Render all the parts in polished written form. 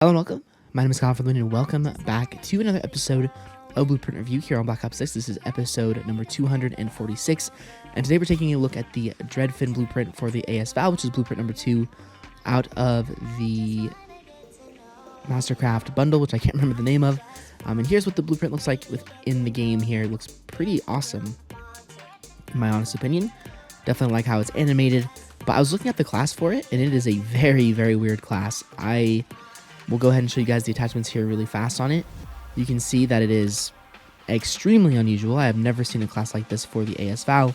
Hello and welcome. My name is Kyle FtW and welcome back to another episode of Blueprint Review here on Black Ops 6. This is episode number 246, and today we're taking a look at the Dreadfin blueprint for the Val, which is blueprint number 2 out of the Mastercraft bundle, which I can't remember the name of. And here's what the blueprint looks like within the game here. It looks pretty awesome, in my honest opinion. Definitely like how it's animated, but I was looking at the class for it, and it is a very, very weird class. We'll go ahead and show you guys the attachments here really fast on it. You can see that it is extremely unusual. I have never seen a class like this for the Val,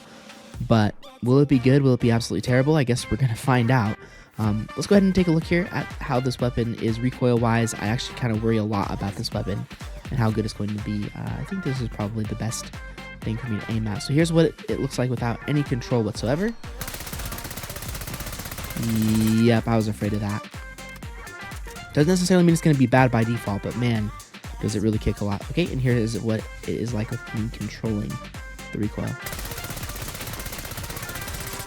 but will it be good? Will it be absolutely terrible? I guess we're going to find out. Let's go ahead and take a look here at how this weapon is recoil-wise. I actually kind of worry a lot about this weapon and how good it's going to be. I think this is probably the best thing for me to aim at. So here's what it looks like without any control whatsoever. Yep, I was afraid of that. Doesn't necessarily mean it's going to be bad by default, but man, does it really kick a lot. Okay, and here is what it is like with me controlling the recoil.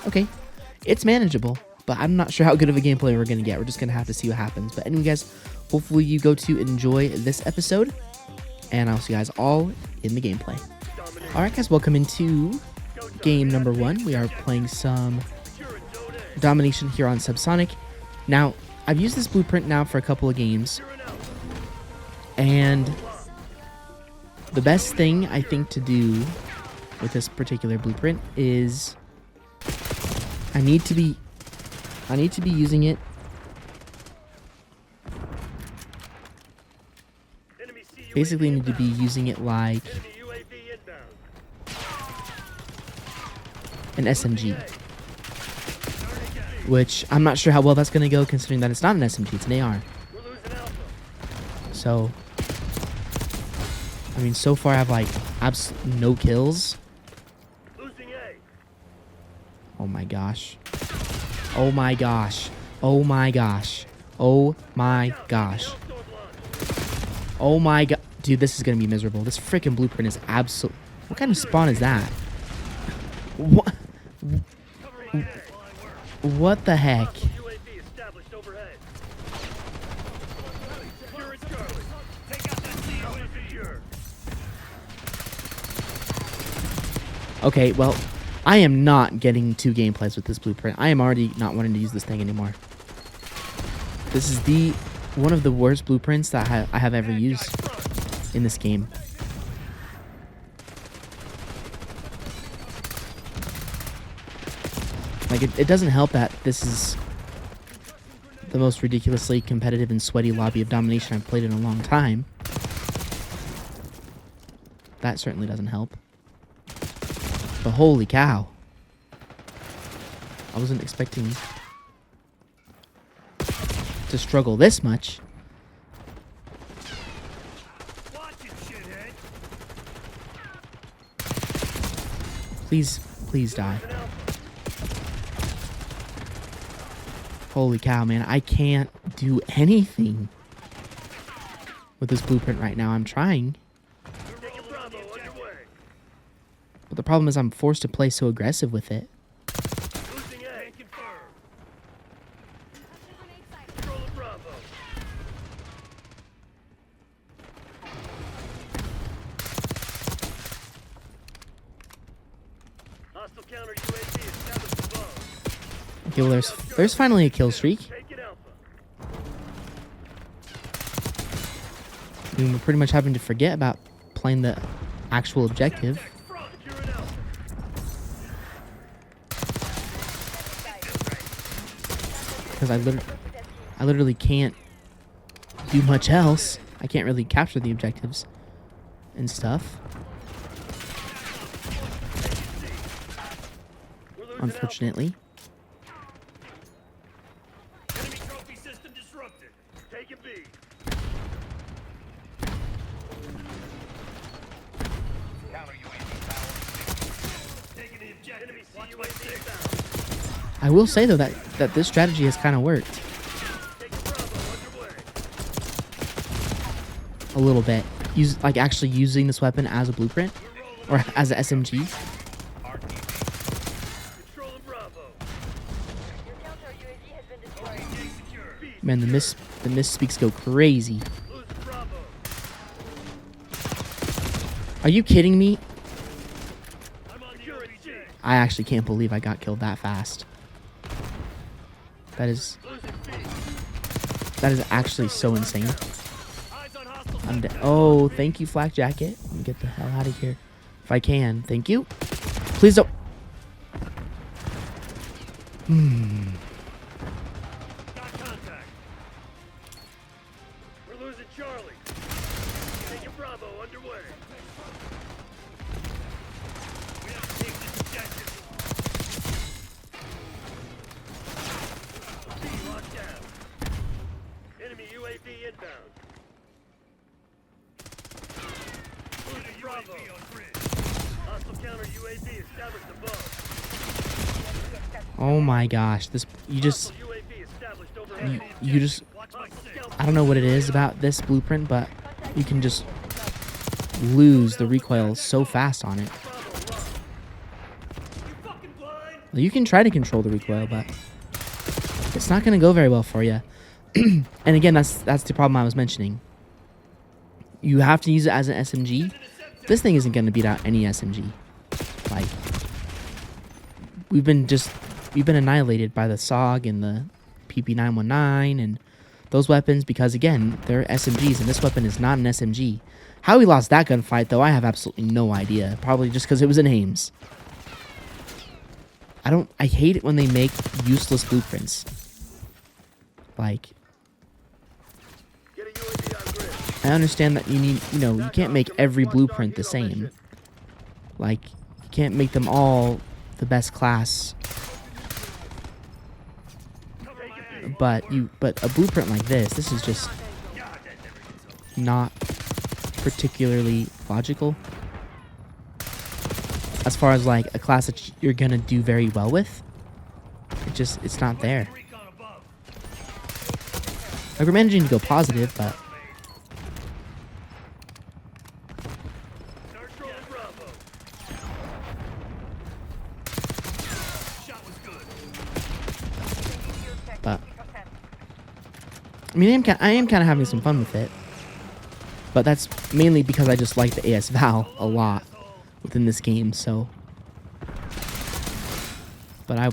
Okay, it's manageable, but I'm not sure how good of a gameplay we're going to get. We're just going to have to see what happens. But anyway, guys, hopefully you go to enjoy this episode, and I'll see you guys all in the gameplay. Alright guys, welcome into game number 1. We are playing some domination here on Subsonic. Now, I've used this blueprint now for a couple of games, and the best thing I think to do with this particular blueprint is I need to be using it basically need to be using it like an SMG. Which I'm not sure how well that's going to go, considering that it's not an SMG, it's an AR. So, I mean, so far I have like absolutely no kills. Oh my gosh. Oh my gosh. Oh my gosh. Oh my gosh. Oh my god. Dude, this is going to be miserable. This freaking blueprint is absolute. What kind of spawn is that? What? What the heck? Okay, well, I am not getting 2 gameplays with this blueprint. I am already not wanting to use this thing anymore. This is one of the worst blueprints that I have ever used in this game. Like, it doesn't help that this is the most ridiculously competitive and sweaty lobby of domination I've played in a long time. That certainly doesn't help. But holy cow. I wasn't expecting to struggle this much. Please die. Holy cow, man. I can't do anything with this blueprint right now. I'm trying. But the problem is I'm forced to play so aggressive with it. Okay, well, there's finally a kill streak. I mean, we're pretty much having to forget about playing the actual objective. Because I literally can't do much else. I can't really capture the objectives and stuff. Unfortunately. I will say though that this strategy has kind of worked a little bit. Like actually using this weapon as a blueprint or as an SMG. Man, the misspeaks go crazy. Are you kidding me? I actually can't believe I got killed that fast. That is actually so insane. I'm dead. Oh, thank you, Flak Jacket. Let me get the hell out of here. If I can. Thank you. Please don't. Got contact. We're losing Charlie. Taking Bravo underway. We have to take this objective. B locked down. Enemy UAV inbound. Losing Bravo. Hostile counter UAV established above. Oh my gosh, this you just I don't know what it is about this blueprint, but you can just lose the recoil so fast on it. You can try to control the recoil, but it's not going to go very well for you. And again, that's the problem I was mentioning. You have to use it as an SMG. This thing isn't going to beat out any SMG. Like, we've been annihilated by the SOG and the PP919 and those weapons because, again, they're SMGs, and this weapon is not an SMG. How we lost that gunfight, though, I have absolutely no idea. Probably just because it was in Ames. I hate it when they make useless blueprints. Like, I understand that you need, you can't make every blueprint the same. Like, you can't make them all the best class. But a blueprint like this is just not particularly logical. As far as like a class that you're gonna do very well with, it's not there. Like, we're managing to go positive, but I mean, I am kind of having some fun with it, but that's mainly because I just like the AS Val a lot within this game. So, but I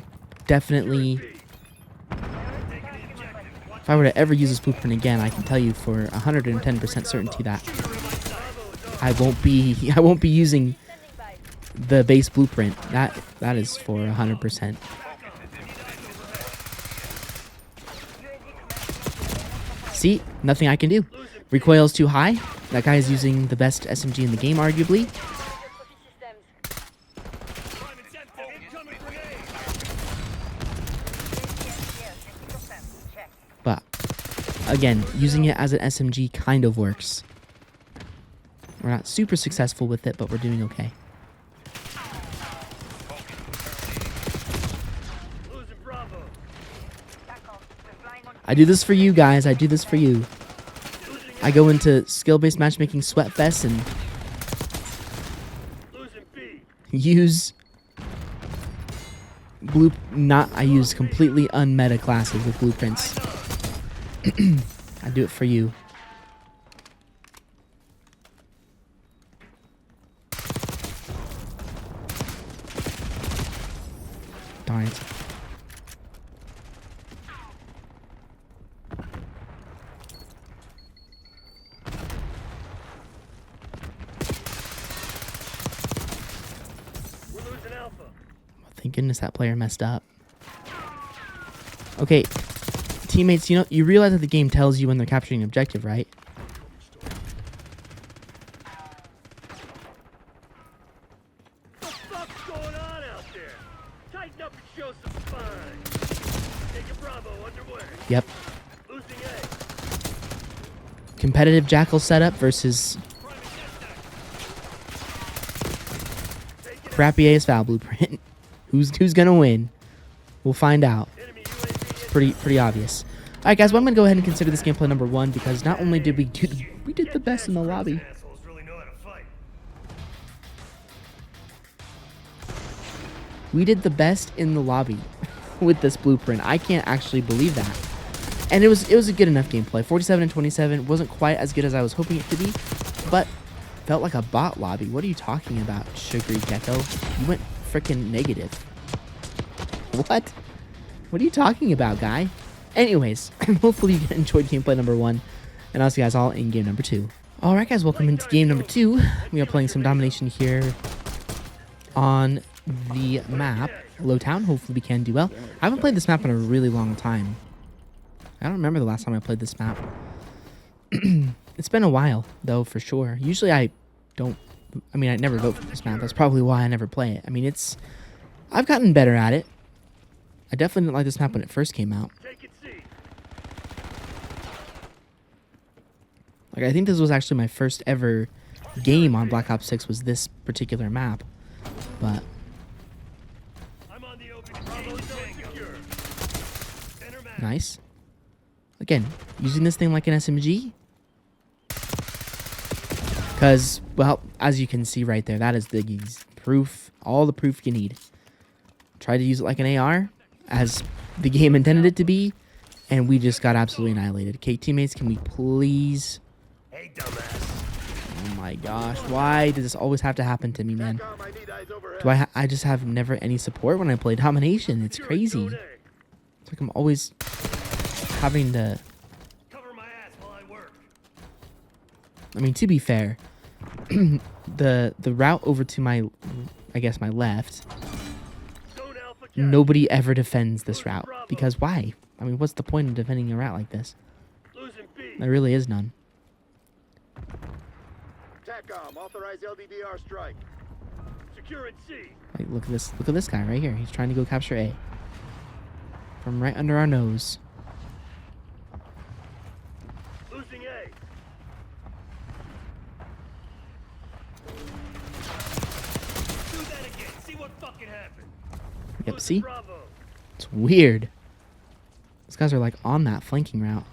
definitely, if I were to ever use this blueprint again, I can tell you for 110% certainty that I won't be using the base blueprint. That is for 100%. See, nothing I can do. Recoil's too high. That guy is using the best SMG in the game, arguably. But, again, using it as an SMG kind of works. We're not super successful with it, but we're doing okay. I do this for you guys. I do this for you. I go into skill-based matchmaking sweatfests and use I use completely unmeta classes with blueprints. I do it for you. Darn it. Thank goodness that player messed up. Okay, teammates, you realize that the game tells you when they're capturing an objective, right? What the fuck's going on out there? Tighten up and show some spine. Taking Bravo underway. Yep. Losing A. Competitive Jackal setup versus crappy AS Val blueprint. Who's gonna win? We'll find out. It's pretty obvious. All right, guys. Well, I'm gonna go ahead and consider this gameplay number 1 because not only did we did the best in the lobby. We did the best in the lobby with this blueprint. I can't actually believe that. And it was a good enough gameplay. 47 and 27 wasn't quite as good as I was hoping it to be, but felt like a bot lobby. What are you talking about, Sugary Gecko? You went freaking negative. What? What are you talking about, guy? Anyways, hopefully you enjoyed gameplay number 1, and I'll see you guys all in game number 2. Alright guys, welcome into game number 2. We are playing some domination here on the map, Lowtown. Hopefully we can do well. I haven't played this map in a really long time. I don't remember the last time I played this map. It's been a while, though, for sure. Usually I never vote for this map. That's probably why I never play it. I mean, I've gotten better at it. I definitely didn't like this map when it first came out. Like, I think this was actually my first ever game on Black Ops 6 was this particular map. But nice. Again, using this thing like an SMG. Because, well, as you can see right there, that is the proof, all the proof you need. Try to use it like an AR, as the game intended it to be, and we just got absolutely annihilated. Okay, teammates, can we please... Hey, dumbass. Oh my gosh, why does this always have to happen to me, man? Do I just have never any support when I play domination? It's crazy. It's like I'm always having to... Cover my ass while I work. I mean, to be fair, the route over to my, I guess, my left, nobody ever defends this route. Because why? I mean, what's the point of defending a route like this? There really is none. TACOM, authorize LDDR strike. Secure at C. Like, look at this guy right here. He's trying to go capture A. From right under our nose. Losing A. Do that again. See what fucking happened. Yep, see? Bravo. It's weird. These guys are like on that flanking route.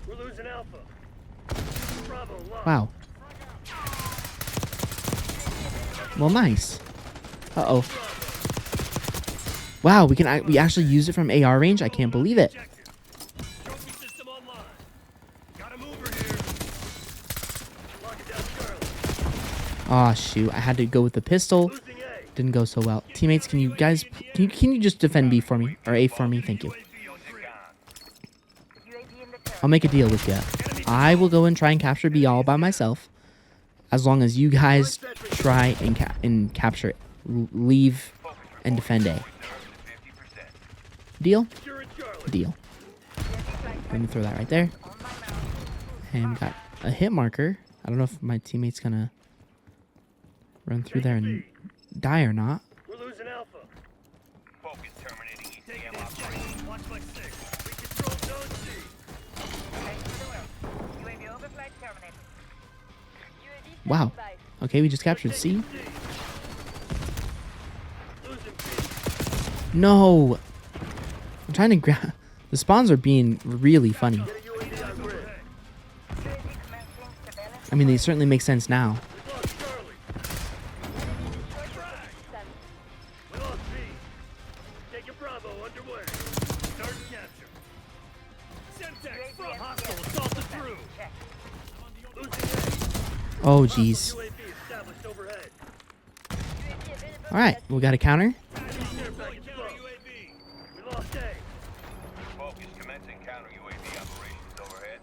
We're losing Alpha. Bravo, lost. Wow. Well, nice. Uh-oh. Wow, we actually used it from AR range? I can't believe it. Trophy system online. Got a mover here. Lock it down, Charlie. Aw, shoot. I had to go with the pistol. Losing A. Didn't go so well. Teammates, can you guys... Can you just defend B for me? Or A for me? Thank you. I'll make a deal with you. I will go and try and capture B all by myself. As long as you guys try and capture it. Leave and defend A. Deal? Deal. Let me throw that right there. And we got a hit marker. I don't know if my teammate's gonna run through there and die or not. We're losing Alpha. Focus terminating ECM operation. Watch my six. We control zone C. UAV overflight terminated. Wow. Okay, we just captured C. Losing B. No! I'm trying to grab... The spawns are being really funny. Get a UAV on grid. I mean, they certainly make sense now. We lost Charlie. We lost B. Take a Bravo underway. Start capture. Semtex from hostile assaulted through. Losing A. Oh, jeez. UAV established overhead. Alright, we got a counter. Care package low. We lost A. Focus commencing counter UAV operations overhead.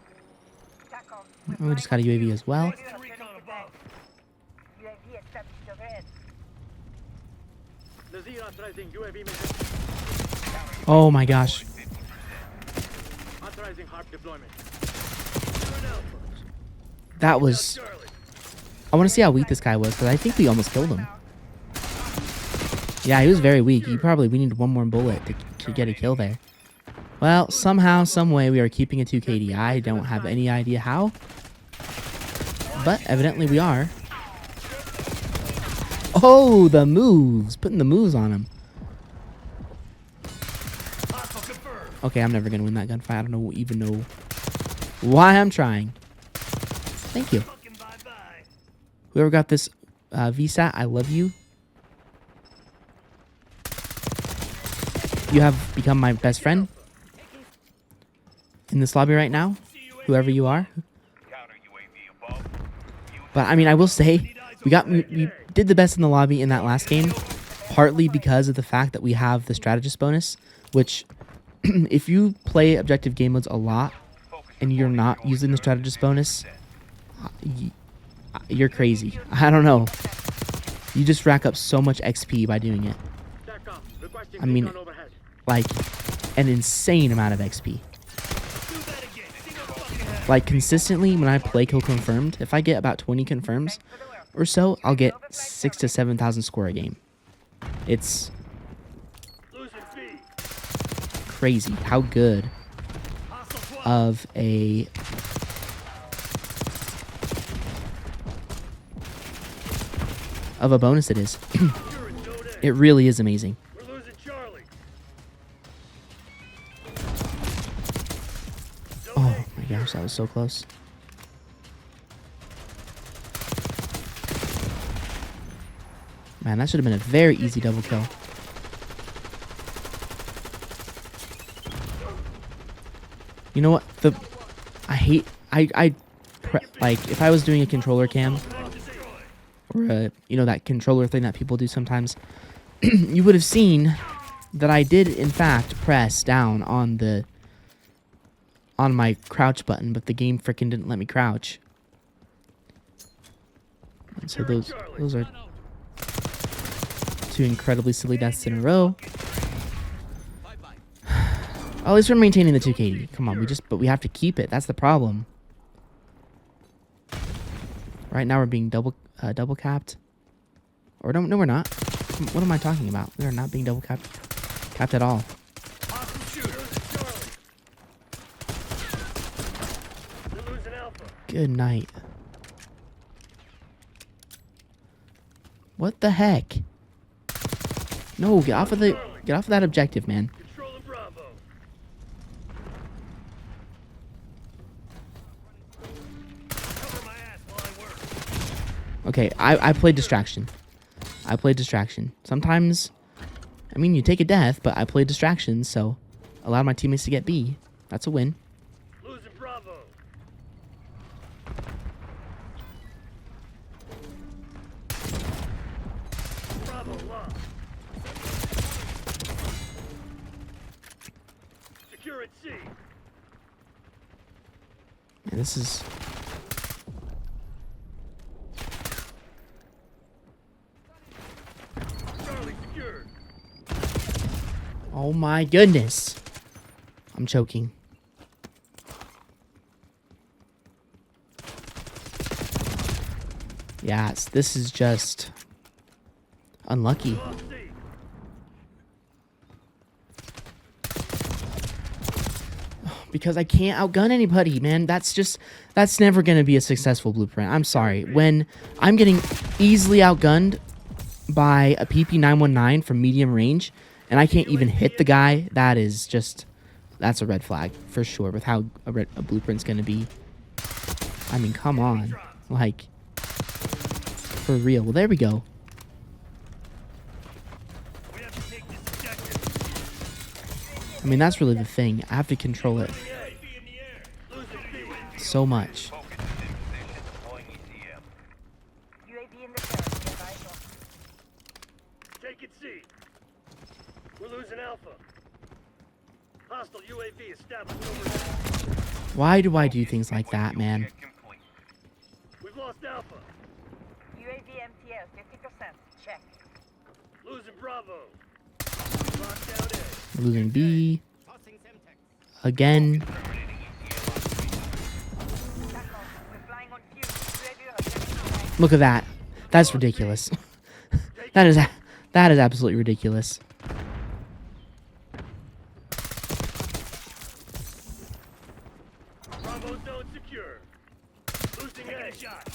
TACOM. We just got a UAV as well. Requesting recon above. UAV established overhead. Nazir authorizing UAV mission. Oh my gosh. Authorizing HARP deployment. Turn Alpha. That was... Charlie. I want to see how weak this guy was, because I think we almost killed him. Yeah, he was very weak. We needed one more bullet to get a kill there. Well, somehow, some way, we are keeping a 2 KD. I don't have any idea how. But evidently we are. Oh, the moves. Putting the moves on him. Okay, I'm never going to win that gunfight. I don't even know why I'm trying. Thank you. Whoever got this VSAT, I love you. You have become my best friend. in this lobby right now, whoever you are. Counter UAV above. But I mean, I will say we did the best in the lobby in that last game, partly because of the fact that we have the strategist bonus, which if you play objective game modes a lot and you're not using the strategist bonus, you're crazy. I don't know. You just rack up so much XP by doing it. I mean, like an insane amount of XP. Like consistently when I play kill confirmed, if I get about 20 confirms or so, I'll get 6,000 to 7,000 score a game. It's crazy how good of a bonus it is. It really is amazing. We're losing Charlie. Oh my gosh, that was so close. Man, that should have been a very easy double kill. You know what? Like if I was doing a controller cam or that controller thing that people do sometimes, you would have seen that I did in fact press down on my crouch button, but the game frickin' didn't let me crouch. And so those are two incredibly silly deaths in a row. At least we're maintaining the 2KD. Come on, but we have to keep it. That's the problem. Right now we're being double capped. Or no, we're not. What am I talking about? We are not being double capped at all. Good night. What the heck? No, get off of that objective, man. Okay, I played distraction. Sometimes, I mean, you take a death, but I played distraction, so allowed my teammates to get B. That's a win. Losing Bravo. Bravo lost. Secure at C. Man, this is... Oh my goodness. I'm choking. Yes, this is just unlucky. Because I can't outgun anybody, man. That's never going to be a successful blueprint. I'm sorry. When I'm getting easily outgunned by a PP919 from medium range, and I can't even hit the guy, that's a red flag for sure with how a blueprint's going to be. I mean, come on. Like, for real. Well, there we go. I mean, that's really the thing. I have to control it so much. UAV in the turret. Take it C. We're losing Alpha. Hostile UAV established over. Why do I do things like that, man? We've lost Alpha. UAV MTL 50%. Check. Losing Bravo. Locked down A. We're losing B. Again. We're flying on fuse. UAV Look at that. That's ridiculous. That is absolutely ridiculous. Bravo zone secure. Losing A. Shot.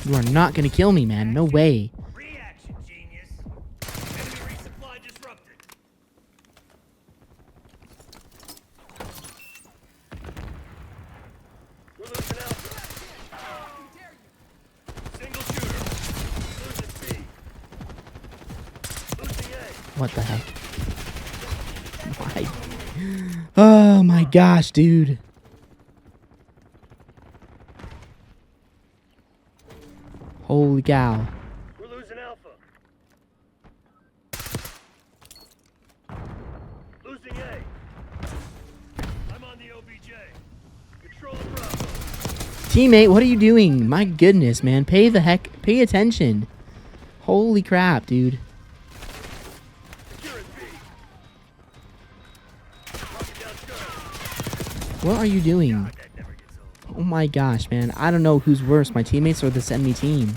You are not going to kill me, man. No way. Reaction, genius. Enemy resupply disrupted. We're losing Alpha. Single shooter. Losing B. Losing A. What the heck? Why? Oh my gosh, dude. Holy cow. We're losing Alpha. Losing A. I'm on the OBJ. Control the Bravo. Teammate, what are you doing? My goodness, man. Pay attention. Holy crap, dude. Securing B. Locking down Scuf. What are you doing? That never gets old. Oh my gosh, man. I don't know who's worse, my teammates or this enemy team.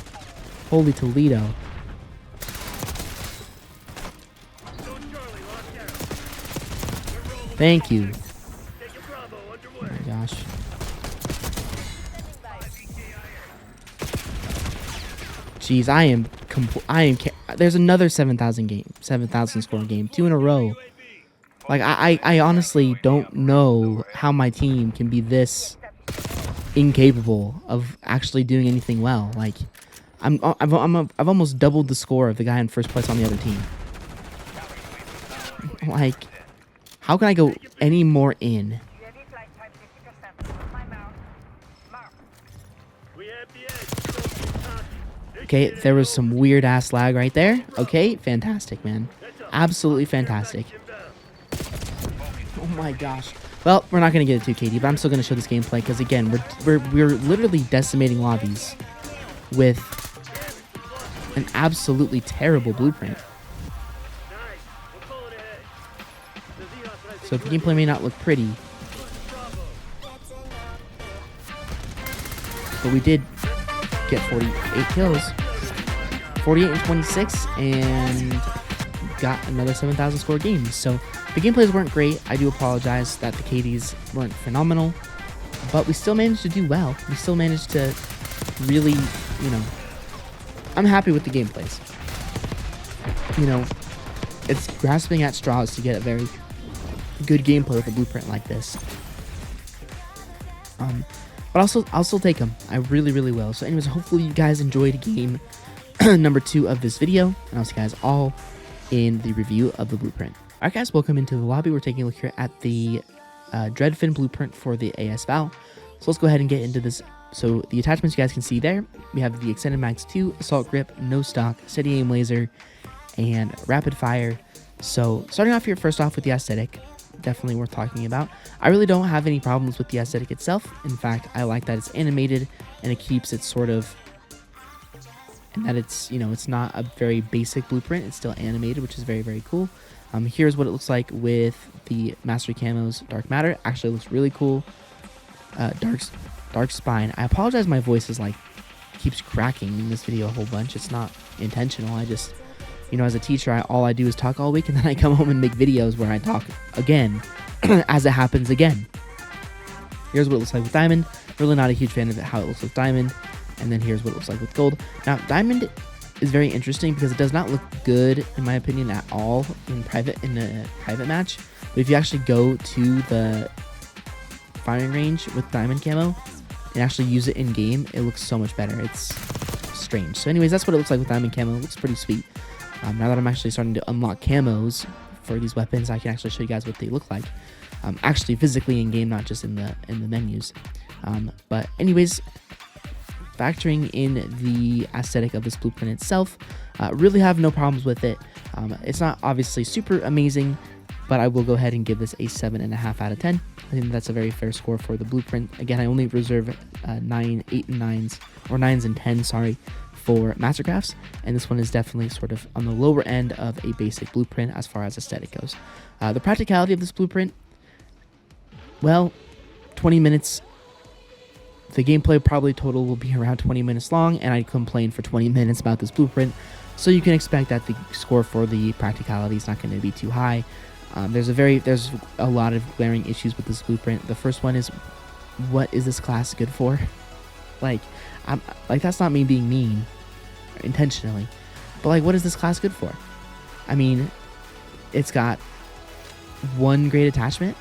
Holy Toledo. Zone Charlie locked down. We're rolling. Thank you. Taking Bravo Oh underway. my gosh. Jeez, there's another 7,000 score game, 2 in a row. Like, I honestly don't know how my team can be this incapable of actually doing anything well. Like, I've almost doubled the score of the guy in first place on the other team. Like, how can I go any more in? UAV flight time 50%. My mount. Mark. We have the edge. Don't get cocky. Okay, there was some weird ass lag right there. Okay, fantastic, man. Absolutely fantastic. Oh my gosh. Well, we're not going to get it too, KD, but I'm still going to show this gameplay because, again, we're literally decimating lobbies with an absolutely terrible blueprint. Nice. We're pulling ahead. The Xenos has So the gameplay may not look pretty, Bravo. but we did get 48 kills. 48 and 26, and got another 7,000 score game. So the gameplays weren't great. I do apologize that the KDs weren't phenomenal, but we still managed to do well. We still managed to really, I'm happy with the gameplays. It's grasping at straws to get a very good gameplay with a blueprint like this. But I'll still take them. I really, really will. So anyways, hopefully you guys enjoyed game number 2 of this video, and I'll see you guys all in the review of the blueprint. Alright guys, welcome into the lobby. We're taking a look here at the Dreadfin blueprint for the AS Val. So let's go ahead and get into this. So the attachments you guys can see there, we have the Extended Mags 2, Assault Grip, No Stock, Steady Aim Laser, and Rapid Fire. So starting off here first off with the aesthetic, definitely worth talking about. I really don't have any problems with the aesthetic itself. In fact, I like that it's animated and it keeps it sort of, and that it's, it's not a very basic blueprint. It's still animated, which is very, very cool. Here's what it looks like with the Mastery Camos Dark Matter. Actually, it looks really cool. Dark Spine. I apologize, my voice is keeps cracking in this video a whole bunch. It's not intentional. I just, as a teacher, all I do is talk all week, and then I come home and make videos where I talk again as it happens again. Here's what it looks like with Diamond. Really not a huge fan of how it looks with Diamond. And then here's what it looks like with Gold. Now, Diamond is very interesting because it does not look good, in my opinion, at all in a private match. But if you actually go to the firing range with Diamond Camo and actually use it in game, it looks so much better. It's strange. So anyways, that's what it looks like with Diamond Camo. It looks pretty sweet. Now that I'm actually starting to unlock camos for these weapons, I can actually show you guys what they look like. Actually physically in game, not just in the menus. But anyways, factoring in the aesthetic of this blueprint itself, really have no problems with it. It's not obviously super amazing, but I will go ahead and give this a 7.5 out of 10. I think that's a very fair score for the blueprint. Again, I only reserve 8 and 9s, or 9s and 10s, sorry, for Mastercrafts, and this one is definitely sort of on the lower end of a basic blueprint as far as aesthetic goes. The practicality of this blueprint, well, 20 minutes. The gameplay probably total will be around 20 minutes long, and I complain for 20 minutes about this blueprint, so you can expect that the score for the practicality is not going to be too high. There's a lot of glaring issues with this blueprint. The first one is, what is this class good for? That's not me being mean intentionally, but what is this class good for? I mean, it's got one great attachment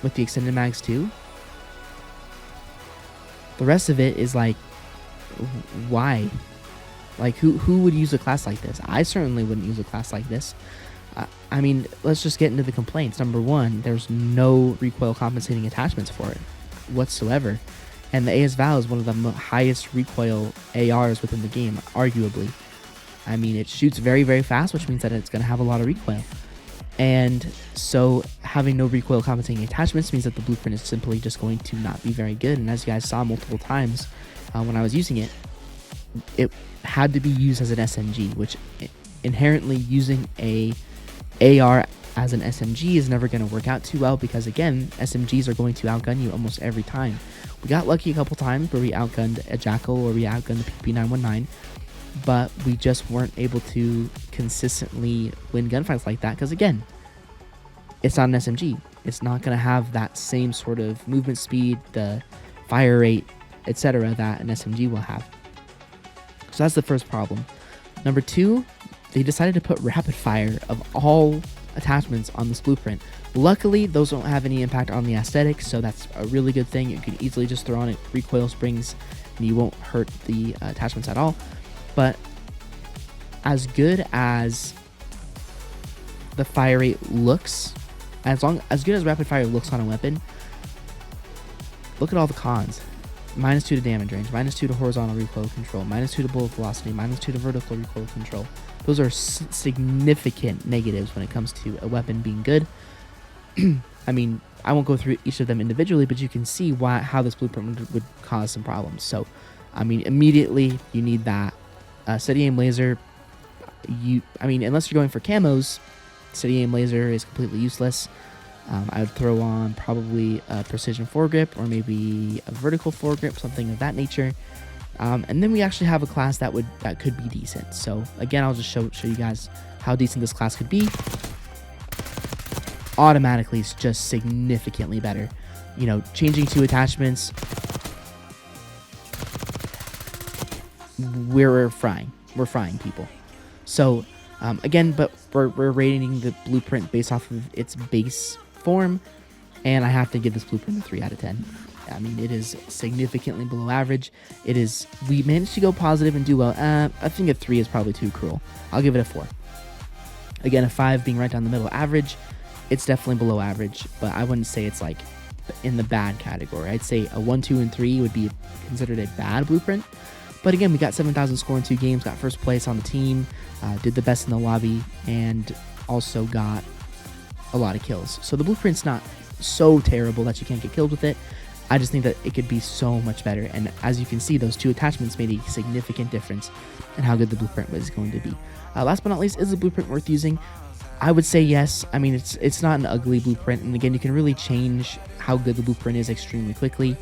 with the Extended Mags 2. The rest of it is why? Who would use a class like this? I certainly wouldn't use a class like this. I mean, let's just get into the complaints. Number one, there's no recoil compensating attachments for it whatsoever. And the AS Val is one of the highest recoil ARs within the game, arguably. I mean, it shoots very, very fast, which means that it's going to have a lot of recoil. And so having no recoil compensating attachments means that the blueprint is simply just going to not be very good. And as you guys saw multiple times when I was using it, it had to be used as an SMG, which inherently using a AR as an SMG is never going to work out too well, because again, SMGs are going to outgun you almost every time. We got lucky a couple times where we outgunned a Jackal or we outgunned the PP919, but we just weren't able to consistently win gunfights like that because again, it's not an SMG. It's not going to have that same sort of movement speed, the fire rate, etc. that an SMG will have. So that's the first problem. Number two, they decided to put rapid fire of all attachments on this blueprint. Luckily, those don't have any impact on the aesthetic, so that's a really good thing. You can easily just throw on it recoil springs and you won't hurt the attachments at all. But as good as the fire rate looks, as good as rapid fire looks on a weapon, look at all the cons. -2 to damage range, -2 to horizontal recoil control, -2 to bullet velocity, -2 to vertical recoil control. Those are significant negatives when it comes to a weapon being good. I mean, I won't go through each of them individually, but you can see how this blueprint would cause some problems. So, I mean, immediately you need that. Steady aim laser, I mean, unless you're going for camos, steady aim laser is completely useless. I would throw on probably a precision foregrip or maybe a vertical foregrip, something of that nature. And then we actually have a class that could be decent. So again, I'll just show you guys how decent this class could be. Automatically, it's just significantly better. You know, changing two attachments, we're frying people. So again, but we're rating the blueprint based off of its base form, and I have to give this blueprint a 3 out of 10. I mean, it is significantly below average. We managed to go positive and do well. I think a 3 is probably too cruel. I'll give it a 4. Again, a 5 being right down the middle average. It's definitely below average, but I wouldn't say it's like in the bad category. I'd say a 1, 2, and 3 would be considered a bad blueprint. But again, we got 7,000 score in 2 games, got first place on the team, did the best in the lobby, and also got a lot of kills. So the blueprint's not so terrible that you can't get killed with it. I just think that it could be so much better. And as you can see, those 2 attachments made a significant difference in how good the blueprint was going to be. Last but not least, is the blueprint worth using? I would say yes. I mean, it's not an ugly blueprint. And again, you can really change how good the blueprint is extremely quickly.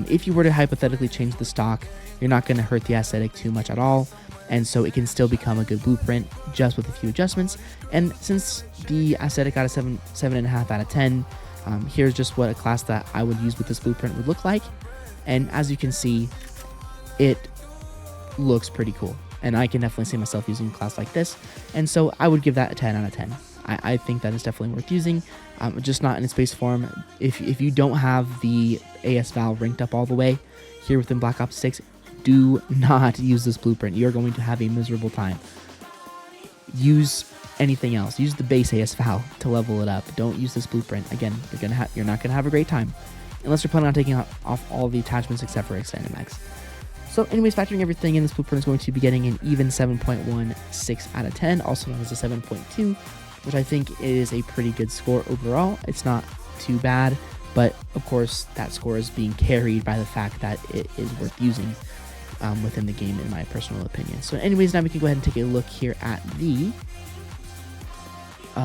If you were to hypothetically change the stock, you're not going to hurt the aesthetic too much at all. And so it can still become a good blueprint just with a few adjustments. And since the aesthetic got a 7.5 out of 10, here's just what a class that I would use with this blueprint would look like. And as you can see, it looks pretty cool. And I can definitely see myself using a class like this. And so I would give that a 10 out of 10. I think that is definitely worth using, just not in its base form. If you don't have the AS Val ranked up all the way here within Black Ops 6, do not use this blueprint. You're going to have a miserable time. Use anything else. Use the base AS Val to level it up. Don't use this blueprint. Again, you're not gonna have a great time unless you're planning on taking off all the attachments except for extended mags. So anyways, factoring everything in, this blueprint is going to be getting an even 7.16 out of 10, also known as a 7.2, which I think is a pretty good score overall. It's not too bad, but of course that score is being carried by the fact that it is worth using within the game, in my personal opinion. So anyways, now we can go ahead and take a look here at the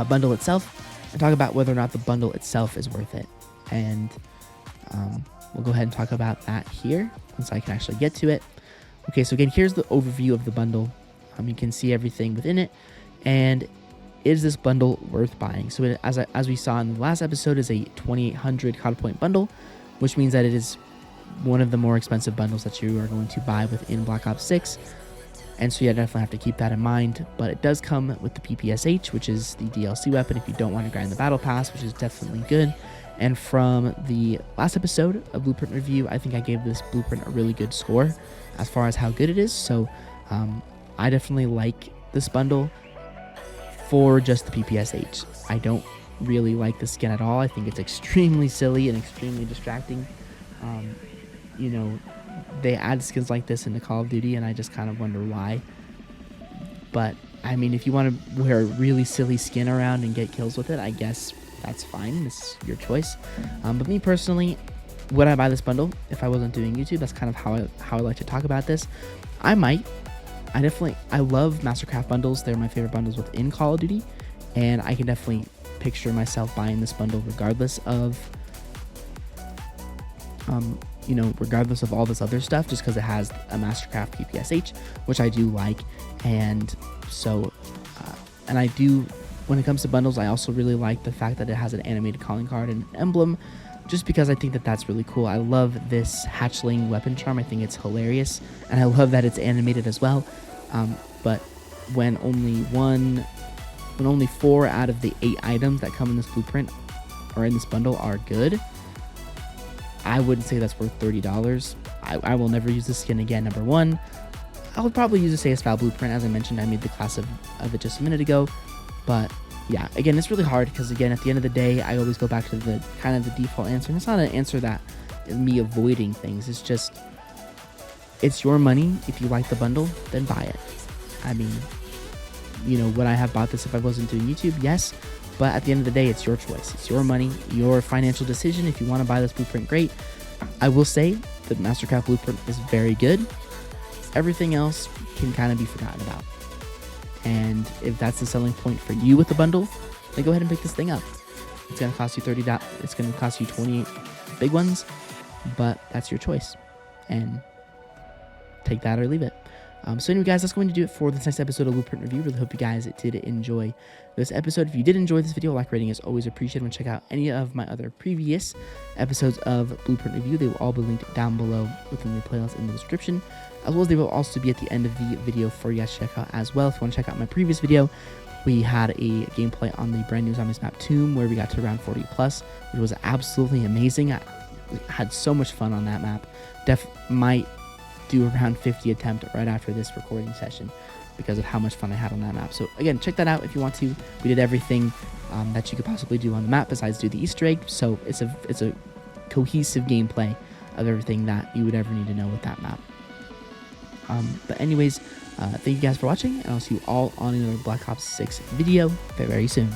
bundle itself and talk about whether or not the bundle itself is worth it. And we'll go ahead and talk about that here once I can actually get to it. Okay, so again, here's the overview of the bundle. You can see everything within it. And is this bundle worth buying? So it, as we saw in the last episode, is a 2,800 COD point bundle, which means that it is one of the more expensive bundles that you are going to buy within Black Ops 6. And so you definitely have to keep that in mind. But it does come with the PPSH, which is the DLC weapon if you don't want to grind the battle pass, which is definitely good. And from the last episode of Blueprint Review, I think I gave this blueprint a really good score as far as how good it is. So I definitely like this bundle. for just the PPSH. I don't really like the skin at all. I think it's extremely silly and extremely distracting. You know, they add skins like this into Call of Duty, and I just kind of wonder why. But I mean, if you want to wear a really silly skin around and get kills with it, I guess that's fine. This is your choice. But me personally, would I buy this bundle if I wasn't doing YouTube? That's kind of how I like to talk about this. I might. I love Mastercraft bundles. They're my favorite bundles within Call of Duty, and I can definitely picture myself buying this bundle regardless of regardless of all this other stuff, just because it has a Mastercraft PPSH, which I do like. And so and I do, when it comes to bundles, I also really like the fact that it has an animated calling card and an emblem, just because I think that that's really cool. I love this hatchling weapon charm. I think it's hilarious, and I love that it's animated as well. But when only 4 out of the 8 items that come in this blueprint or in this bundle are good, I wouldn't say that's worth $30. I will never use this skin again. Number one, I would probably use this AS Val blueprint. As I mentioned, I made the class of it just a minute ago. But yeah, again, it's really hard because, again, at the end of the day, I always go back to the kind of the default answer. And it's not an answer that is me avoiding things. It's just, it's your money. If you like the bundle, then buy it. I mean, you know, would I have bought this if I wasn't doing YouTube? Yes. But at the end of the day, it's your choice. It's your money, your financial decision. If you want to buy this blueprint, great. I will say the Mastercraft blueprint is very good. Everything else can kind of be forgotten about. And if that's the selling point for you with the bundle, then go ahead and pick this thing up. It's going to cost you $30. It's going to cost you 28 big ones, but that's your choice. And take that or leave it. So anyway, guys, that's going to do it for this next episode of Blueprint Review. Really hope you guys did enjoy this episode. If you did enjoy this video, like rating is always appreciated. And check out any of my other previous episodes of Blueprint Review. They will all be linked down below within the playlist in the description, as well as they will also be at the end of the video for you guys to check out as well. If you want to check out my previous video, we had a gameplay on the brand new Zombies map Tomb, where we got to round 40 plus, which was absolutely amazing. I had so much fun on that map. Might do around 50 attempt right after this recording session because of how much fun I had on that map. So again, check that out if you want to. We did everything that you could possibly do on the map besides do the Easter egg. So it's a cohesive gameplay of everything that you would ever need to know with that map. But anyways, thank you guys for watching, and I'll see you all on another Black Ops 6 video very, very soon.